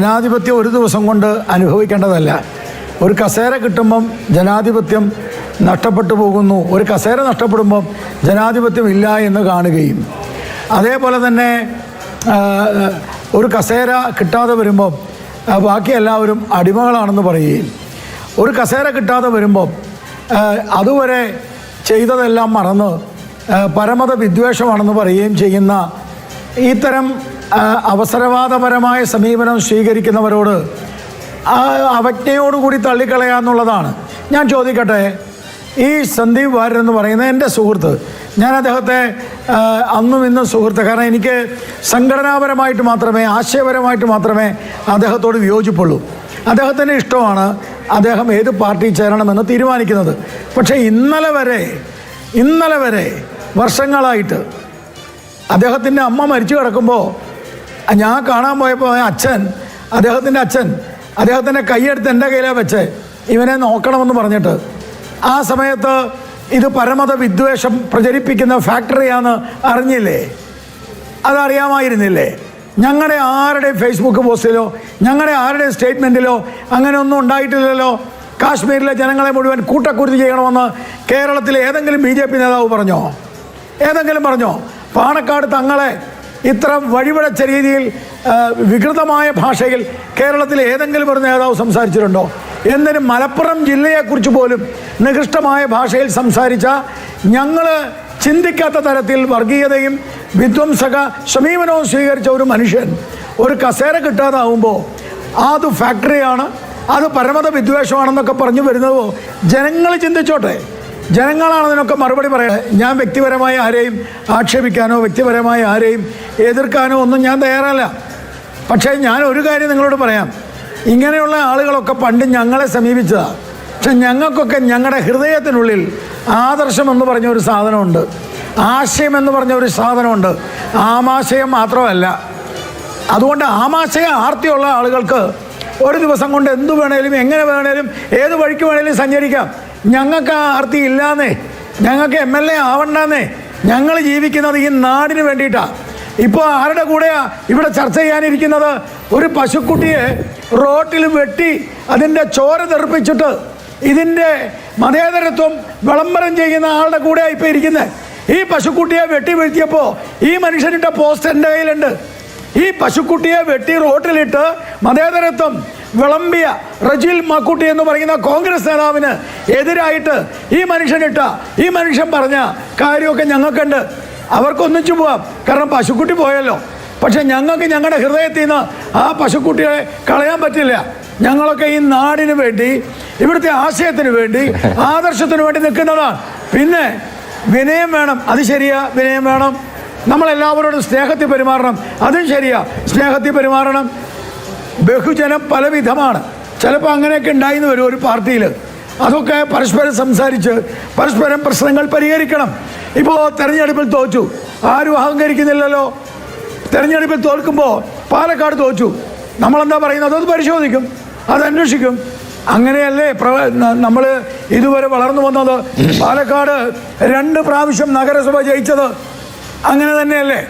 ജനാധിപത്യം ഒരു ദിവസം കൊണ്ട് അനുഭവിക്കേണ്ടതല്ല. ഒരു കസേര കിട്ടുമ്പം ജനാധിപത്യം നഷ്ടപ്പെട്ടു പോകുന്നു, ഒരു കസേര നഷ്ടപ്പെടുമ്പം ജനാധിപത്യം ഇല്ല എന്ന് കാണുകയും, അതേപോലെ തന്നെ ഒരു കസേര കിട്ടാതെ വരുമ്പം ബാക്കി എല്ലാവരും അടിമകളാണെന്ന് പറയുകയും, ഒരു കസേര കിട്ടാതെ വരുമ്പം അതുവരെ ചെയ്തതെല്ലാം മറന്ന് പരമത വിദ്വേഷമാണെന്ന് പറയുകയും ചെയ്യുന്ന ഇത്തരം അവസരവാദപരമായ സമീപനം സ്വീകരിക്കുന്നവരോട് അവജ്ഞയോടുകൂടി തള്ളിക്കളയാന്നുള്ളതാണ്. ഞാൻ ചോദിക്കട്ടെ, ഈ സന്ദീപ് വാര്യർ എന്ന് പറയുന്ന എൻ്റെ സുഹൃത്ത്, ഞാൻ അദ്ദേഹത്തെ അന്നും ഇന്നും സുഹൃത്ത്, കാരണം എനിക്ക് സംഘടനാപരമായിട്ട് മാത്രമേ, ആശയപരമായിട്ട് മാത്രമേ അദ്ദേഹത്തോട് വിയോജിപ്പുള്ളൂ. അദ്ദേഹത്തിന് ഇഷ്ടമാണ് അദ്ദേഹം ഏത് പാർട്ടി ചേരണമെന്ന് തീരുമാനിക്കുന്നത്. പക്ഷേ ഇന്നലെ വരെ വർഷങ്ങളായിട്ട് അദ്ദേഹത്തിൻ്റെ അമ്മ മരിച്ചു കിടക്കുമ്പോൾ ഞാൻ കാണാൻ പോയപ്പോൾ അദ്ദേഹത്തിൻ്റെ അച്ഛൻ അദ്ദേഹത്തിൻ്റെ കൈയെടുത്ത് എൻ്റെ കയ്യിലെ വെച്ച് ഇവനെ നോക്കണമെന്ന് പറഞ്ഞിട്ട്, ആ സമയത്ത് ഇത് പരമത വിദ്വേഷം പ്രചരിപ്പിക്കുന്ന ഫാക്ടറിയാണെന്ന് അറിഞ്ഞില്ലേ? അതറിയാമായിരുന്നില്ലേ? ഞങ്ങളുടെ ആരുടെയും ഫേസ്ബുക്ക് പോസ്റ്റിലോ ഞങ്ങളുടെ ആരുടെയും സ്റ്റേറ്റ്മെൻറ്റിലോ അങ്ങനെയൊന്നും ഉണ്ടായിട്ടില്ലല്ലോ. കാശ്മീരിലെ ജനങ്ങളെ മുഴുവൻ കൂട്ടക്കുരുതി ചെയ്യണമെന്ന് കേരളത്തിലെ ഏതെങ്കിലും BJP നേതാവ് പറഞ്ഞോ? ഏതെങ്കിലും പറഞ്ഞോ? പാണക്കാട് തങ്ങളെ ഇത്ര വഴിപിഴച്ച രീതിയിൽ വികൃതമായ ഭാഷയിൽ കേരളത്തിലെ ഏതെങ്കിലും ഒരു നേതാവ് സംസാരിച്ചിട്ടുണ്ടോ? എന്നിട്ട് മലപ്പുറം ജില്ലയെക്കുറിച്ച് പോലും നികൃഷ്ടമായ ഭാഷയിൽ സംസാരിച്ച, ഞങ്ങൾ ചിന്തിക്കാത്ത തരത്തിൽ വർഗീയതയും വിധ്വംസക സമീപനവും സ്വീകരിച്ച ഒരു മനുഷ്യൻ ഒരു കസേര കിട്ടാതാവുമ്പോൾ അത് ഫാക്ടറിയാണ്, അത് പരമത വിദ്വേഷമാണെന്നൊക്കെ പറഞ്ഞു വരുന്നതോ ജനങ്ങൾ ചിന്തിച്ചോട്ടെ. ജനങ്ങളാണ് അതിനൊക്കെ മറുപടി പറയുന്നത്. ഞാൻ വ്യക്തിപരമായി ആരെയും ആക്ഷേപിക്കാനോ വ്യക്തിപരമായി ആരെയും എതിർക്കാനോ ഒന്നും ഞാൻ തയ്യാറല്ല. പക്ഷേ ഞാൻ ഒരു കാര്യം നിങ്ങളോട് പറയാം, ഇങ്ങനെയുള്ള ആളുകളൊക്കെ പണ്ട് ഞങ്ങളെ സമീപിച്ചതാണ്. പക്ഷെ ഞങ്ങൾക്കൊക്കെ ഞങ്ങളുടെ ഹൃദയത്തിനുള്ളിൽ ആദർശം എന്ന് പറഞ്ഞ ഒരു സാധനമുണ്ട്, ആശയം എന്ന് പറഞ്ഞ ഒരു സാധനമുണ്ട്. ആമാശയം മാത്രമല്ല. അതുകൊണ്ട് ആമാശയ ആർത്തിയുള്ള ആളുകൾക്ക് ഒരു ദിവസം കൊണ്ട് എന്തു വേണേലും എങ്ങനെ വേണേലും ഏത് വഴിക്ക് വേണേലും സഞ്ചരിക്കാം. ഞങ്ങൾക്ക് ആ ആർത്തി ഇല്ലാന്നേ, ഞങ്ങൾക്ക് MLA ആവണ്ടെന്നേ. ഞങ്ങൾ ജീവിക്കുന്നത് ഈ നാടിന് വേണ്ടിയിട്ടാണ്. ഇപ്പോൾ ആരുടെ കൂടെയാണ് ഇവിടെ ചർച്ച ചെയ്യാനിരിക്കുന്നത്? ഒരു പശുക്കുട്ടിയെ റോട്ടിൽ വെട്ടി അതിൻ്റെ ചോര തെറിപ്പിച്ചിട്ട് ഇതിൻ്റെ മതേതരത്വം വിളംബരം ചെയ്യുന്ന ആളുടെ കൂടെയാണ് ഇപ്പോൾ ഇരിക്കുന്നത്. ഈ പശുക്കുട്ടിയെ വെട്ടി വീഴ്ത്തിയപ്പോൾ ഈ മനുഷ്യനിട്ട പോസ്റ്റ് എൻ്റെ കയ്യിലുണ്ട്. ഈ പശുക്കുട്ടിയെ വെട്ടി റോട്ടിലിട്ട് മതേതരത്വം വിളമ്പിയ റജിൽ മാക്കുട്ടി എന്ന് പറയുന്ന കോൺഗ്രസ് നേതാവിന് എതിരായിട്ട് ഈ മനുഷ്യൻ പറഞ്ഞ കാര്യമൊക്കെ ഞങ്ങൾക്കുണ്ട്. അവർക്കൊന്നിച്ചു പോവാം, കാരണം പശുക്കുട്ടി പോയല്ലോ. പക്ഷെ ഞങ്ങൾക്ക് ഞങ്ങളുടെ ഹൃദയത്തിൽ നിന്ന് ആ പശുക്കുട്ടിയെ കളയാൻ പറ്റില്ല. ഞങ്ങളൊക്കെ ഈ നാടിന് വേണ്ടി, ഇവിടുത്തെ ആശയത്തിന് വേണ്ടി, ആദർശത്തിന് വേണ്ടി നിൽക്കുന്നതാണ്. പിന്നെ വിനയം വേണം, അത് ശരിയാ, വിനയം വേണം. നമ്മളെല്ലാവരോടും സ്നേഹത്തിൽ പെരുമാറണം, അതും ശരിയാ, സ്നേഹത്തിൽ പെരുമാറണം. ബഹുജനം പലവിധമാണ്. ചിലപ്പോൾ അങ്ങനെയൊക്കെ ഉണ്ടായിന്ന് വരും ഒരു പാർട്ടിയിൽ. അതൊക്കെ പരസ്പരം സംസാരിച്ച് പരസ്പരം പ്രശ്നങ്ങൾ പരിഹരിക്കണം. ഇപ്പോൾ തെരഞ്ഞെടുപ്പിൽ തോറ്റു, ആരും അഹങ്കരിക്കുന്നില്ലല്ലോ. തെരഞ്ഞെടുപ്പിൽ തോൽക്കുമ്പോൾ പാലക്കാട് തോറ്റു, നമ്മളെന്താ പറയുന്നത്? അത് പരിശോധിക്കും, അത് അന്വേഷിക്കും. അങ്ങനെയല്ലേ നമ്മൾ ഇതുവരെ വളർന്നു വന്നത്? പാലക്കാട് 2 പ്രാവശ്യം നഗരസഭ ജയിച്ചത് അങ്ങനെ തന്നെയല്ലേ?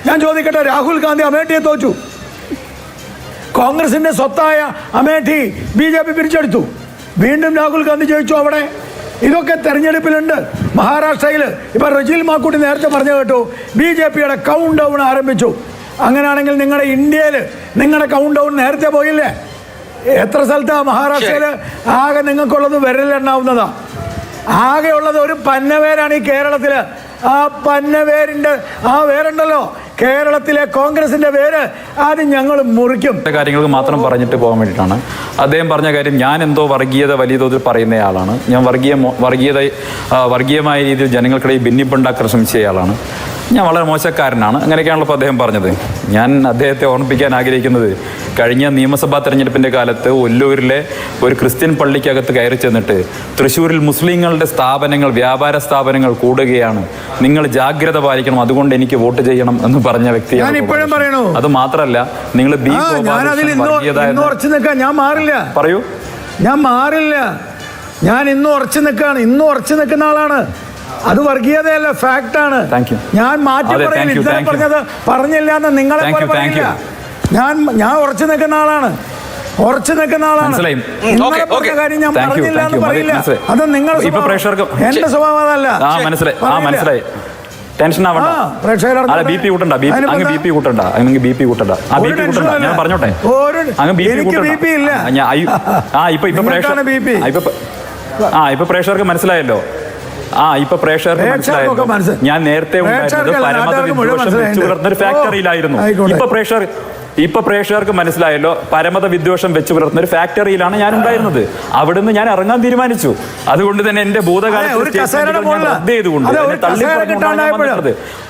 ഞാൻ ചോദിക്കട്ടെ, രാഹുൽ ഗാന്ധി അമേഠിയെ തോറ്റു. കോൺഗ്രസിൻ്റെ സ്വത്തായ അമേഠി BJP പിരിച്ചെടുത്തു. വീണ്ടും രാഹുൽ ഗാന്ധി ജയിച്ചു അവിടെ. ഇതൊക്കെ തെരഞ്ഞെടുപ്പിലുണ്ട്. മഹാരാഷ്ട്രയിൽ ഇപ്പോൾ റജിൽ മാക്കുട്ടി നേരത്തെ പറഞ്ഞു കേട്ടു, BJPയുടെ കൗണ്ട് ഡൗൺ ആരംഭിച്ചു. അങ്ങനെയാണെങ്കിൽ നിങ്ങളുടെ ഇന്ത്യയിൽ നിങ്ങളുടെ കൗണ്ട് ഡൗൺ നേരത്തെ പോയില്ലേ? എത്ര സ്ഥലത്താണ് മഹാരാഷ്ട്രയിൽ? ആകെ നിങ്ങൾക്കുള്ളത് വിരലിലെണ്ണാവുന്നതാണ്. ആകെയുള്ളത് ഒരു പന്നവേരാണ് ഈ കേരളത്തിൽ. ആ പന്നവേരിൻ്റെ ആ വേരുണ്ടല്ലോ, കേരളത്തിലെ കോൺഗ്രസിന്റെ പേര് ആദ്യം ഞങ്ങൾ മുറിക്കും. കാര്യങ്ങൾക്ക് മാത്രം പറഞ്ഞിട്ട് പോകാൻ വേണ്ടിയിട്ടാണ് അദ്ദേഹം പറഞ്ഞ കാര്യം. ഞാൻ എന്തോ വർഗീയത വലിയ തോതിൽ പറയുന്നയാളാണ്. ഞാൻ വർഗീയമായ രീതിയിൽ ജനങ്ങൾക്കിടയിൽ ഭിന്നിപ്പുണ്ടാക്കാൻ ശ്രമിച്ചയാളാണ്. ഞാൻ വളരെ മോശക്കാരനാണ്, അങ്ങനെയൊക്കെയാണല്ലോ ഇപ്പോൾ അദ്ദേഹം പറഞ്ഞത്. ഞാൻ അദ്ദേഹത്തെ ഓർമ്മിപ്പിക്കാൻ ആഗ്രഹിക്കുന്നത്, കഴിഞ്ഞ നിയമസഭാ തെരഞ്ഞെടുപ്പിൻ്റെ കാലത്ത് ഒല്ലൂരിലെ ഒരു ക്രിസ്ത്യൻ പള്ളിക്കകത്ത് കയറി ചെന്നിട്ട് തൃശ്ശൂരിൽ മുസ്ലിങ്ങളുടെ സ്ഥാപനങ്ങൾ, വ്യാപാര സ്ഥാപനങ്ങൾ കൂടുകയാണ്, നിങ്ങൾ ജാഗ്രത പാലിക്കണം, അതുകൊണ്ട് എനിക്ക് വോട്ട് ചെയ്യണം എന്ന് പറഞ്ഞ വ്യക്തിയാണ്. അത് മാത്രമല്ല, നിങ്ങൾ പറയൂ. ഞാൻ മാറില്ല, ഞാൻ ഇന്നും ഉറച്ചു നിൽക്കുകയാണ്, ഇന്നും ഉറച്ചു നിൽക്കുന്ന ആളാണ്. അത് വർഗീയതയല്ല, ഫാക്ട് ആണ്. ഞാൻ മാറ്റി പറഞ്ഞത് പറഞ്ഞില്ല എന്ന് നിങ്ങളെ ഞാൻ ഉറച്ചു നിൽക്കുന്ന ആളാണ്. മനസ്സിലായി. നിങ്ങളെ പറഞ്ഞ കാര്യം ഞാൻ പറഞ്ഞില്ല എന്ന് പറയില്ല. അത് നിങ്ങളുടെ എന്റെ സ്വഭാവം അതല്ല. മനസ്സിലായി. ടെൻഷൻ ആവണ്ട. ബി പി കൂട്ടണ്ട. അങ്ങ് ബി പി കൂട്ടണ്ട. ആ ബി പി കൂട്ടണ്ട. ഞാൻ പറഞ്ഞോട്ടെ. അങ്ങ് ബി പി കൂട്ടണ്ട. ഇപ്പൊ പ്രേക്ഷകർക്ക് മനസ്സിലായല്ലോ. ഇപ്പൊ പ്രേക്ഷകർക്ക് മനസ്സിലായല്ലോ. ഞാൻ നേരത്തെ ഉണ്ടായിരുന്നത് പരമത വിദ്വേഷം വെച്ചു പുലർത്തുന്ന ഒരു ഫാക്ടറിയിലായിരുന്നു. ഇപ്പൊ പ്രേക്ഷകർക്ക് മനസ്സിലായല്ലോ. പരമത വിദ്വേഷം വെച്ച് പുലർത്തുന്ന ഒരു ഫാക്ടറിയിലാണ് ഞാൻ ഉണ്ടായിരുന്നത്. അവിടുന്ന് ഞാൻ ഇറങ്ങാൻ തീരുമാനിച്ചു. അതുകൊണ്ട് തന്നെ എന്റെ ഭൂതകാലത്ത്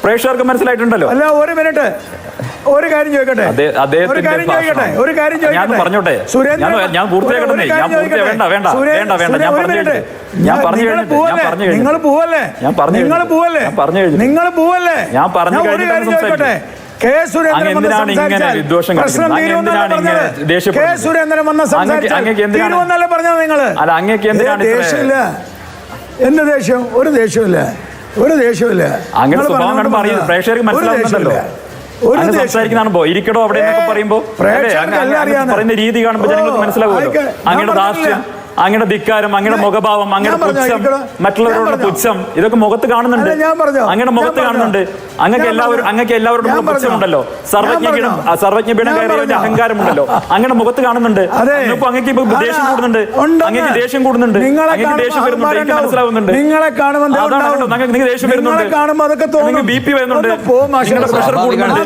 പ്രേക്ഷകർക്ക് മനസ്സിലായിട്ടുണ്ടല്ലോ. അല്ല, ഒരു മിനിറ്റ്, ഒരു കാര്യം ചോദിക്കട്ടെ. ഞാൻ പറഞ്ഞോട്ടെ. ഞാൻ പൂർത്തിയാക്കട്ടെ. എന്തിനാണ് ഇങ്ങനെ വിദ്വേഷം എന്ത് ദേഷ്യം? ഒരു ദേഷ്യമില്ല. അങ്ങനെ സ്വഭാവം കാണുമ്പോൾ പ്രേക്ഷകർക്ക് മനസ്സിലാവുന്നുണ്ടല്ലോ. സംസാരിക്കുന്നതാണോ ഇരിക്കടോ അവിടെ പറയുമ്പോ പറയുന്ന രീതി കാണുമ്പോൾ ജനങ്ങൾക്ക് മനസ്സിലാവുമല്ലോ. അങ്ങനെ ദാർഷ്ട്യം, അങ്ങനെ ധിക്കാരം, അങ്ങനെ മുഖഭാവം, അങ്ങനെ പുച്ഛം, മറ്റുള്ളവരോടുള്ള പുച്ഛം, ഇതൊക്കെ മുഖത്ത് കാണുന്നുണ്ട്. അങ്ങനെ മുഖത്ത് കാണുന്നുണ്ട്. അങ്ങക്ക് എല്ലാവരോടും പുച്ഛമുണ്ടല്ലോ. സർവജ്ഞ ഗുണം കയറിയ അഹങ്കാരമുണ്ടല്ലോ. അങ്ങനെ മുഖത്ത് കാണുന്നുണ്ട്. അങ്ങക്ക് ഇപ്പൊ ദേഷ്യം കൂടുന്നുണ്ട്. അങ്ങക്ക് ദേഷ്യം കൂടുന്നുണ്ട്. അങ്ങക്ക് ദേഷ്യം വരുന്നുണ്ട്. എനിക്ക് മനസ്സിലാവുന്നുണ്ട്. നിങ്ങൾക്ക് ദേഷ്യം വരുന്നുണ്ട്. നിങ്ങൾക്ക് ബി പി വരുന്നുണ്ട്. നിങ്ങളുടെ പ്രഷർ കൂടുന്നുണ്ട്.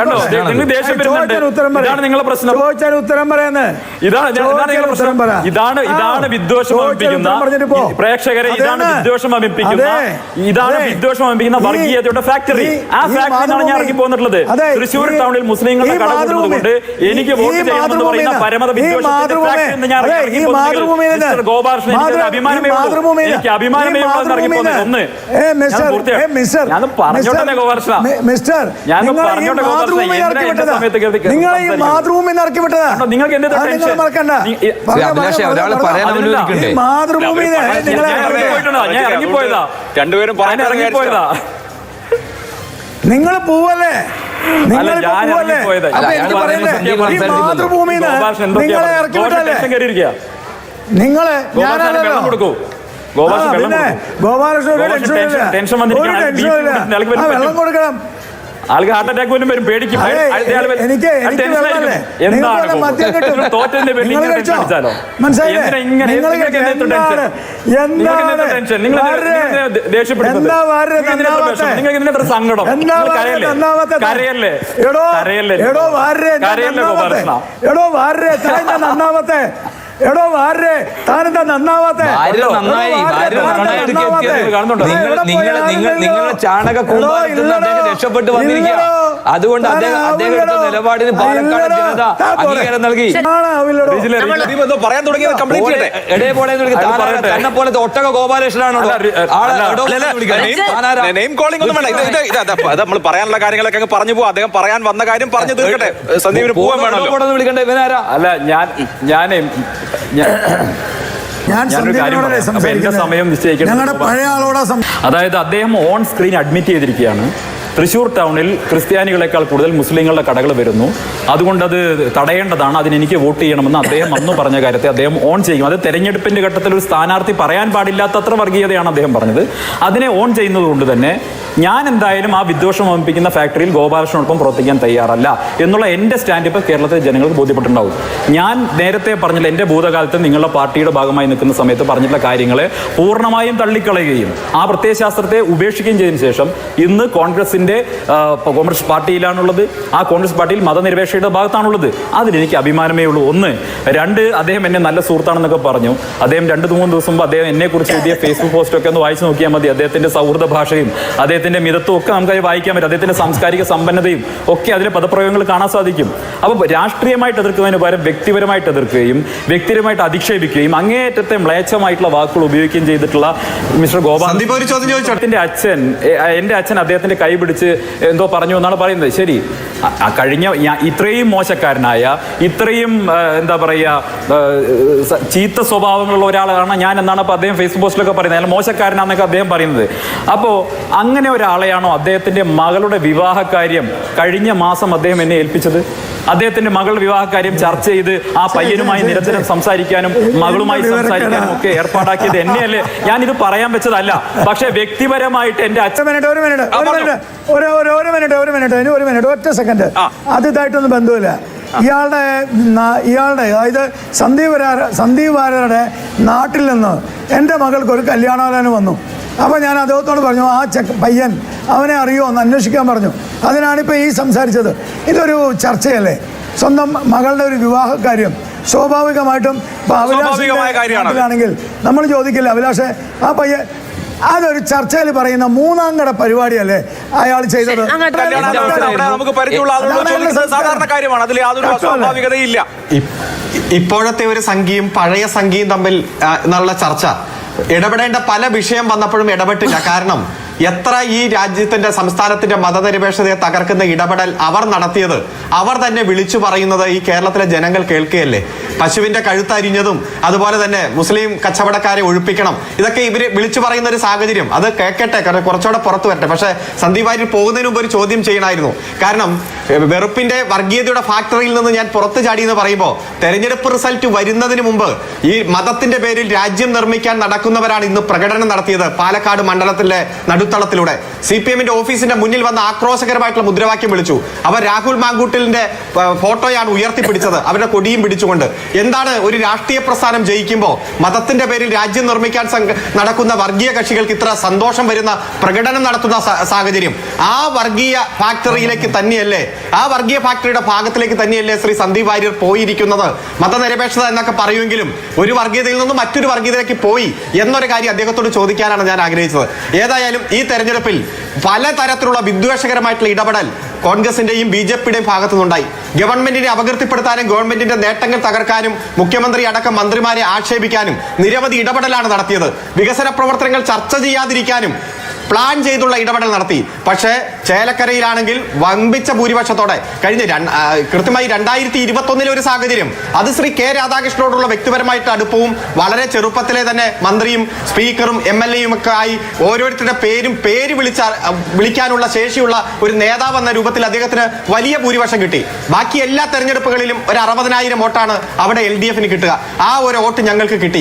കണ്ടോ, നിങ്ങൾക്ക് ദേഷ്യം വരുന്നുണ്ട്. ഇതാണ് നിങ്ങളുടെ പ്രശ്നം. ഉത്തരം പറയുന്നത് ഇതാണ് വിദ്വേഷം വമിപ്പിക്കുന്ന പ്രേക്ഷകരെ. ഇതാണ് വിദ്വേഷം വമിപ്പിക്കുന്ന വർഗീയതയുടെ ഫാക്ടറി. ആ ഫാക്ടറിയാണ് ഞാൻ ഇറങ്ങി പോന്നിട്ടുള്ളത്. തൃശ്ശൂർ ടൗണിൽ മുസ്ലിങ്ങളുടെ കടകളുള്ളത് കൊണ്ട് എനിക്ക് വോട്ട് ചെയ്യണമെന്ന് പറയുന്ന പരമത വിദ്വേഷത്തിന്റെ ഫാക്ടറി ഞാൻ ഇറങ്ങി പോകുന്നത്. ഗോപാലകൃഷ്ണൻ, എനിക്ക് അഭിമാനമേ ഇറങ്ങി പോകുന്നത്. ഒന്ന് ഞാൻ പറഞ്ഞോട്ടെ ഗോപാലകൃഷ്ണ, ഞാൻ പറഞ്ഞോട്ടെ ഗോപാലകൃഷ്ണ, എന്റെ സമയത്ത് നിങ്ങൾക്ക് എന്ത് ടെൻഷൻ? രണ്ടുപേരും ഇറങ്ങിപ്പോയതാ. നിങ്ങൾ പോവല്ലേ? നിങ്ങളെ വെള്ളം കൊടുക്കണം. ആൾക്ക് ഹാർട്ട് അറ്റാക്ക് പോലും വരും, പേടിക്കും. സങ്കടം കരയല്ലേ നന്നാവത്തെ? എടോ വാരേ, താനെന്താ നന്നാവാത്തെ? നിങ്ങളുടെ ചാണക രക്ഷപ്പെട്ട് വന്നിരിക്കുക. അതുകൊണ്ട് അദ്ദേഹത്തിന്റെ നിലപാടിന് പാലക്കാട് ജനത അംഗീകാരം നൽകി. പറയാൻ തുടങ്ങിയത് തന്നെ പോലത്തെ ഒട്ടക ഗോപാലകൃഷ്ണനാണല്ലോ. നമ്മൾ പറയാനുള്ള കാര്യങ്ങളൊക്കെ അങ്ങ് പറഞ്ഞു പോകും. അദ്ദേഹം പറയാൻ വന്ന കാര്യം പറഞ്ഞു തീർക്കട്ടെ. സന്ദീപിന് പോകാൻ വേണമല്ലോ. വിളിക്കണ്ടേ ഇവനാരാ? അല്ല, അതായത് അദ്ദേഹം ഓൺ സ്ക്രീൻ അഡ്മിറ്റ് ചെയ്തിരിക്കുകയാണ്. തൃശ്ശൂർ ടൗണിൽ ക്രിസ്ത്യാനികളെക്കാൾ കൂടുതൽ മുസ്ലിങ്ങളുടെ കടകൾ വരുന്നു. അതുകൊണ്ട് അത് തടയേണ്ടതാണ്, അതിനെനിക്ക് വോട്ട് ചെയ്യണമെന്ന് അദ്ദേഹം അന്ന് പറഞ്ഞ കാര്യത്തെ അദ്ദേഹം ഓൺ ചെയ്യും. അത് തെരഞ്ഞെടുപ്പിന്റെ ഘട്ടത്തിൽ ഒരു സ്ഥാനാർത്ഥി പറയാൻ പാടില്ലാത്തത്ര വർഗീയതയാണ് അദ്ദേഹം പറഞ്ഞത്. അതിനെ ഓൺ ചെയ്യുന്നത് കൊണ്ട് തന്നെ ഞാൻ എന്തായാലും ആ വിദ്വേഷം വമിപ്പിക്കുന്ന ഫാക്ടറിയിൽ ഗോപാലകൃഷ്ണനൊപ്പം പ്രവർത്തിക്കാൻ തയ്യാറല്ല എന്നുള്ള എൻ്റെ സ്റ്റാൻഡ് ഇപ്പോൾ കേരളത്തിലെ ജനങ്ങൾക്ക് ബോധ്യപ്പെട്ടിട്ടുണ്ടാവും. ഞാൻ നേരത്തെ പറഞ്ഞില്ല, എൻ്റെ ഭൂതകാലത്ത് നിങ്ങളുടെ പാർട്ടിയുടെ ഭാഗമായി നിൽക്കുന്ന സമയത്ത് പറഞ്ഞിട്ടുള്ള കാര്യങ്ങളെ പൂർണ്ണമായും തള്ളിക്കളയുകയും ആ പ്രത്യയശാസ്ത്രത്തെ ഉപേക്ഷിക്കുകയും ചെയ്തതിനു ശേഷം ഇന്ന് കോൺഗ്രസിന്റെ കോൺഗ്രസ് പാർട്ടിയിലാണുള്ളത്. ആ കോൺഗ്രസ് പാർട്ടിയിൽ മതനിരപേക്ഷയുടെ ഭാഗത്താണുള്ളത്. അതിലെനിക്ക് അഭിമാനമേ ഉള്ളൂ. ഒന്ന്. രണ്ട്, അദ്ദേഹം എന്നെ നല്ല സുഹൃത്താണെന്നൊക്കെ പറഞ്ഞു. അദ്ദേഹം 2-3 ദിവസം മുമ്പ് അദ്ദേഹം എന്നെക്കുറിച്ച് എഴുതിയ ഫേസ്ബുക്ക് പോസ്റ്റൊക്കെ ഒന്ന് വായിച്ചു നോക്കിയാൽ മതി. അദ്ദേഹത്തിന്റെ സൗഹൃദ ഭാഷയും അദ്ദേഹത്തിന്റെ മിതത്വം ഒക്കെ നമുക്കത് വായിക്കാൻ പറ്റും. അദ്ദേഹത്തിന്റെ സാംസ്കാരിക സമ്പന്നതയും ഒക്കെ അതിലെ പദപ്രയോഗങ്ങൾ കാണാൻ സാധിക്കും. അപ്പോൾ രാഷ്ട്രീയമായിട്ട് എതിർക്കുന്നതിന് പകരം വ്യക്തിപരമായിട്ട് എതിർക്കുകയും വ്യക്തിപരമായിട്ട് അധിക്ഷേപിക്കുകയും അങ്ങേയറ്റത്തെ മ്ലേച്ഛമായിട്ടുള്ള വാക്കുകൾ ഉപയോഗിക്കുകയും ചെയ്തിട്ടുള്ള മിസ്റ്റർ ഗോപാലന്റെ അച്ഛൻ, എൻ്റെ അച്ഛൻ അദ്ദേഹത്തിന്റെ കൈ പിടിച്ച് എന്തോ പറഞ്ഞു എന്നാണ് പറയുന്നത്. ശരി, കഴിഞ്ഞ ഇത്രയും മോശക്കാരനായ, ഇത്രയും എന്താ പറയുക, ചീത്ത സ്വഭാവങ്ങളുള്ള ഒരാളാണ് ഞാൻ എന്നാണ് അപ്പോൾ അദ്ദേഹം ഫേസ്ബുക്ക് പോസ്റ്റിലൊക്കെ പറയുന്നത്. അയാൾ മോശക്കാരനാണെന്നൊക്കെ അദ്ദേഹം പറയുന്നത്. അപ്പോൾ അങ്ങനെ ഒരാളെയാണോ അദ്ദേഹത്തിന്റെ മകളുടെ വിവാഹ കാര്യം കഴിഞ്ഞ മാസം അദ്ദേഹം എന്നെ ഏൽപ്പിച്ചത്? അദ്ദേഹത്തിന്റെ മകളുടെ വിവാഹ കാര്യം ചർച്ച ചെയ്ത് ആ പയ്യനുമായി നിരന്തരം സംസാരിക്കാനും മകളുമായി സംസാരിക്കാനും ഒക്കെ ഏർപ്പാടാക്കിയത് എന്നെയല്ലേ? ഞാനിത് പറയാൻ വെച്ചതല്ല. പക്ഷെ വ്യക്തിപരമായിട്ട് എന്റെ അച്ഛൻ ഒരു മിനിറ്റ് ഒറ്റ സെക്കൻഡ്. അത് ഇതായിട്ടൊന്നും ബന്ധമില്ല. ഇയാളുടെ അതായത് സന്ദീപ് വാര്യരുടെ നാട്ടിൽ നിന്ന് എൻ്റെ മകൾക്ക് ഒരു കല്യാണാലോചന വന്നു. അപ്പോൾ ഞാൻ അദ്ദേഹത്തോട് പറഞ്ഞു, ആ പയ്യൻ അവനെ അറിയുമോ എന്ന് അന്വേഷിക്കാൻ പറഞ്ഞു. അതിനാണിപ്പോൾ ഈ സംസാരിച്ചത്. ഇതൊരു ചർച്ചയല്ലേ? സ്വന്തം മകളുടെ ഒരു വിവാഹ കാര്യം സ്വാഭാവികമായിട്ടും അഭിലാഷാണെങ്കിൽ നമ്മൾ ചോദിക്കില്ല, അഭിലാഷെ ആ പയ്യൻ, അതൊരു ചർച്ചയിൽ പറയുന്ന മൂന്നാം കട പരിപാടിയല്ലേ അയാൾ ചെയ്തത്? നമുക്ക് പരിചയമുള്ള സാധാരണ കാര്യമാണ്, അതിൽ യാതൊരു സ്വാഭാവികതയില്ല. ഇപ്പോഴത്തെ ഒരു സംഖ്യയും പഴയ സംഖ്യയും തമ്മിൽ എന്നുള്ള ചർച്ച ഇടപെടേണ്ട പല വിഷയം വന്നപ്പോഴും ഇടപെട്ടില്ല. കാരണം എത്ര ഈ രാജ്യത്തിന്റെ സംസ്ഥാനത്തിന്റെ മതനിരപേക്ഷതയെ തകർക്കുന്ന ഇടപെടൽ അവർ നടത്തിയത്, അവർ തന്നെ വിളിച്ചു പറയുന്നത് ഈ കേരളത്തിലെ ജനങ്ങൾ കേൾക്കുകയല്ലേ. പശുവിന്റെ കഴുത്തരിഞ്ഞതും അതുപോലെ തന്നെ മുസ്ലിം കച്ചവടക്കാരെ ഒഴിപ്പിക്കണം, ഇതൊക്കെ ഇവര് വിളിച്ചു പറയുന്ന ഒരു സാഹചര്യം. അത് കേൾക്കട്ടെ, കുറച്ചുകൂടെ പുറത്തു വരട്ടെ. പക്ഷെ സന്ദീപ് വാര്യർ പോകുന്നതിന് മുമ്പ് ഒരു ചോദ്യം ചെയ്യണമായിരുന്നു. കാരണം വെറുപ്പിന്റെ വർഗീയതയുടെ ഫാക്ടറിയിൽ നിന്ന് ഞാൻ പുറത്തു ചാടി എന്ന് പറയുമ്പോൾ തെരഞ്ഞെടുപ്പ് റിസൾട്ട് വരുന്നതിന് മുമ്പ് ഈ മതത്തിന്റെ പേരിൽ രാജ്യം നിർമ്മിക്കാൻ നടക്കുന്നവരാണ് ഇന്ന് പ്രകടനം നടത്തിയത്. പാലക്കാട് മണ്ഡലത്തിലെ നടുത്തളത്തിലൂടെ CPM-ന്റെ ഓഫീസിന്റെ മുന്നിൽ വന്ന ആക്രോശകരമായിട്ടുള്ള മുദ്രാവാക്യം വിളിച്ചു. അവർ രാഹുൽ മാങ്കൂട്ടലിന്റെ ഫോട്ടോയാണ് ഉയർത്തിപ്പിടിച്ചത്, അവരുടെ കൊടിയും പിടിച്ചുകൊണ്ട്. എന്താണ് ഒരു രാഷ്ട്രീയ പ്രസ്ഥാനം ജയിക്കുമ്പോൾ മതത്തിന്റെ പേരിൽ രാജ്യം നിർമ്മിക്കാൻ നടക്കുന്ന വർഗീയ കക്ഷികൾക്ക് ഇത്ര സന്തോഷം വരുന്ന പ്രകടനം നടത്തുന്ന സാഹചര്യം? ആ വർഗീയ ഫാക്ടറിയിലേക്ക് തന്നെയല്ലേ, ആ വർഗീയ ഫാക്ടറിയുടെ ഭാഗത്തിലേക്ക് തന്നെയല്ലേ ശ്രീ സന്ദീപ് വാര്യർ പോയിരിക്കുന്നത്? മതനിരപേക്ഷത എന്നൊക്കെ പറയുമെങ്കിലും ഒരു വർഗീയതയിൽ നിന്നും മറ്റൊരു വർഗീയതയിലേക്ക് പോയി എന്നൊരു കാര്യം അദ്ദേഹത്തോട് ചോദിക്കാനാണ് ഞാൻ ആഗ്രഹിച്ചത്. ഏതായാലും ഈ തെരഞ്ഞെടുപ്പിൽ പലതരത്തിലുള്ള വിദ്വേഷകരമായിട്ടുള്ള ഇടപെടൽ കോൺഗ്രസിന്റെയും BJP-യുടെയും ഭാഗത്തു നിന്നുണ്ടായി. ഗവൺമെന്റിനെ അപകീർത്തിപ്പെടുത്താനും ഗവൺമെന്റിന്റെ നേട്ടങ്ങൾ തകർക്കാനും മുഖ്യമന്ത്രി അടക്കം മന്ത്രിമാരെ ആക്ഷേപിക്കാനും നിരവധി ഇടപെടലാണ് നടത്തിയത്. വികസന പ്രവർത്തനങ്ങൾ ചർച്ച ചെയ്യാതിരിക്കാനും പ്ലാൻ ചെയ്തുള്ള ഇടപെടൽ നടത്തി. പക്ഷേ ചേലക്കരയിലാണെങ്കിൽ വമ്പിച്ച ഭൂരിപക്ഷത്തോടെ കൃത്യമായി 2021 ഒരു സാഹചര്യം, അത് ശ്രീ K. രാധാകൃഷ്ണനോടുള്ള വ്യക്തിപരമായിട്ട് അടുപ്പവും വളരെ ചെറുപ്പത്തിലെ തന്നെ മന്ത്രിയും സ്പീക്കറും MLA-യും ഒക്കെ ആയി ഓരോരുത്തരുടെ പേര് വിളിക്കാനുള്ള ശേഷിയുള്ള ഒരു നേതാവ് എന്ന രൂപത്തിൽ അദ്ദേഹത്തിന് വലിയ ഭൂരിപക്ഷം കിട്ടി. ബാക്കി എല്ലാ തെരഞ്ഞെടുപ്പുകളിലും ഒരു 60,000 വോട്ടാണ് അവിടെ LDF-ന് കിട്ടുക. ആ ഒരു വോട്ട് ഞങ്ങൾക്ക് കിട്ടി.